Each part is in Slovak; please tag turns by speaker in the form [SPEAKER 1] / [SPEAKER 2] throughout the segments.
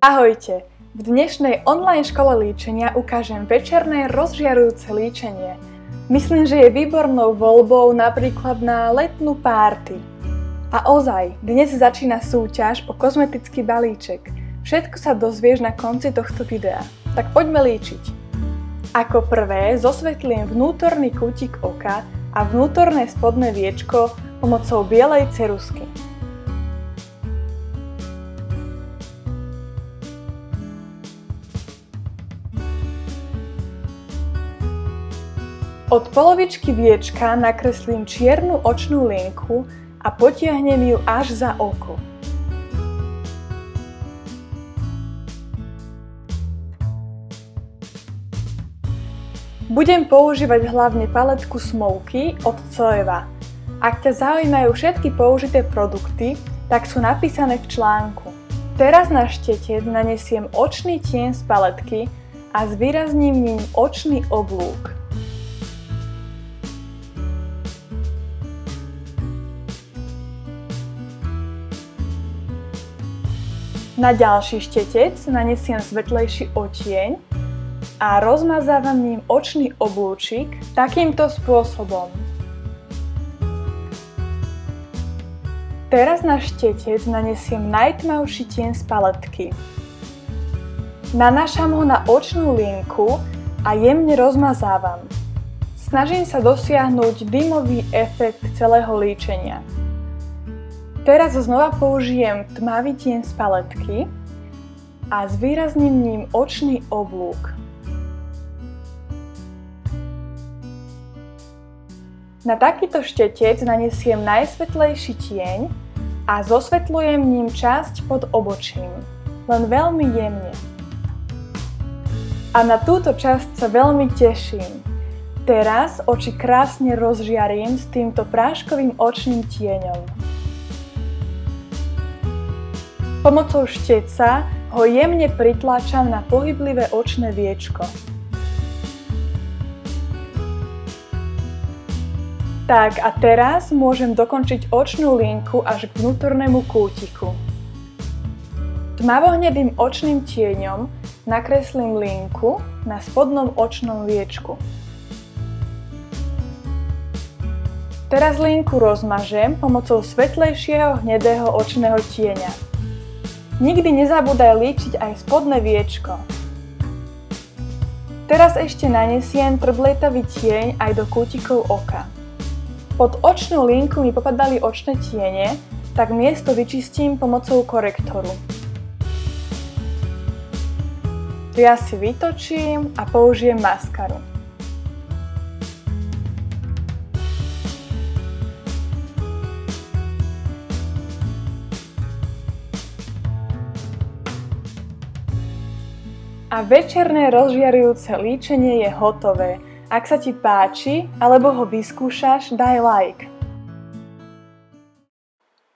[SPEAKER 1] Ahojte! V dnešnej online škole líčenia ukážem večerné rozžiarujúce líčenie. Myslím, že je výbornou voľbou napríklad na letnú párty. A ozaj, dnes začína súťaž o kozmetický balíček. Všetko sa dozvieš na konci tohto videa. Tak poďme líčiť. Ako prvé zosvetlím vnútorný kútik oka a vnútorné spodné viečko pomocou bielej ceruzky. Od polovičky viečka nakreslím čiernu očnú linku a potiahnem ju až za oko. Budem používať hlavne paletku Smoky od Zoeva. Ak ťa zaujímajú všetky použité produkty, tak sú napísané v článku. Teraz na štetec nanesiem očný tieň z paletky a zvýrazním ním očný oblúk. Na ďalší štetec nanesiem svetlejší odtieň a rozmazávam ním očný oblúčik takýmto spôsobom. Teraz na štetec nanesiem najtmavší tieň z paletky. Nanášam ho na očnú linku a jemne rozmazávam. Snažím sa dosiahnuť dymový efekt celého líčenia. Teraz znova použijem tmavý tieň z paletky a zvýrazním ním očný oblúk. Na takýto štetec nanesiem najsvetlejší tieň a zosvetľujem ním časť pod obočím, len veľmi jemne. A na túto časť sa veľmi teším. Teraz oči krásne rozžiarím s týmto práškovým očným tieňom. Pomocou štetca ho jemne pritláčam na pohyblivé očné viečko. Tak a teraz môžem dokončiť očnú linku až k vnútornému kútiku. Tmavohnedým očným tieňom nakreslím linku na spodnom očnom viečku. Teraz linku rozmažem pomocou svetlejšieho hnedého očného tieňa. Nikdy nezabúdaj líčiť aj spodné viečko. Teraz ešte nanesiem trblietavý tieň aj do kútikov oka. Pod očnú linku mi popadali očné tiene, tak miesto vyčistím pomocou korektoru. Ja si vytočím a použijem maskaru. A večerné rozžiarujúce líčenie je hotové. Ak sa ti páči, alebo ho vyskúšaš, daj like.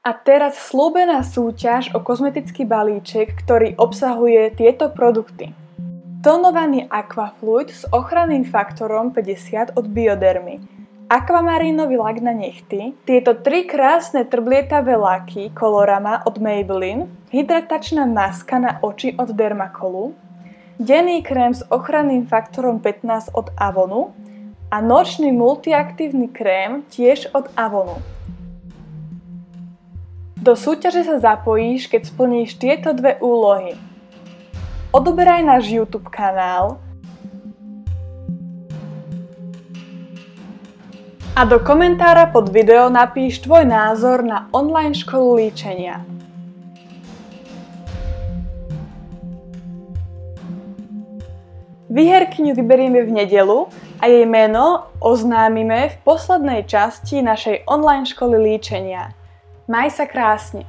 [SPEAKER 1] A teraz sľúbená súťaž o kozmetický balíček, ktorý obsahuje tieto produkty. Tónovaný Aquafluid s ochranným faktorom 50 od Biodermy. Akvamarínový lak na nechty, tieto 3 krásne trblietavé laky Colorama od Maybelline, hydratačná maska na oči od Dermacolu, denný krém s ochranným faktorom 15 od Avonu a nočný multiaktívny krém tiež od Avonu. Do súťaže sa zapojíš, keď splníš tieto dve úlohy. Odoberaj náš YouTube kanál a do komentára pod video napíš tvoj názor na online školu líčenia. Výherkyňu vyberieme v nedeľu a jej meno oznámime v poslednej časti našej online školy líčenia. Maj sa krásne!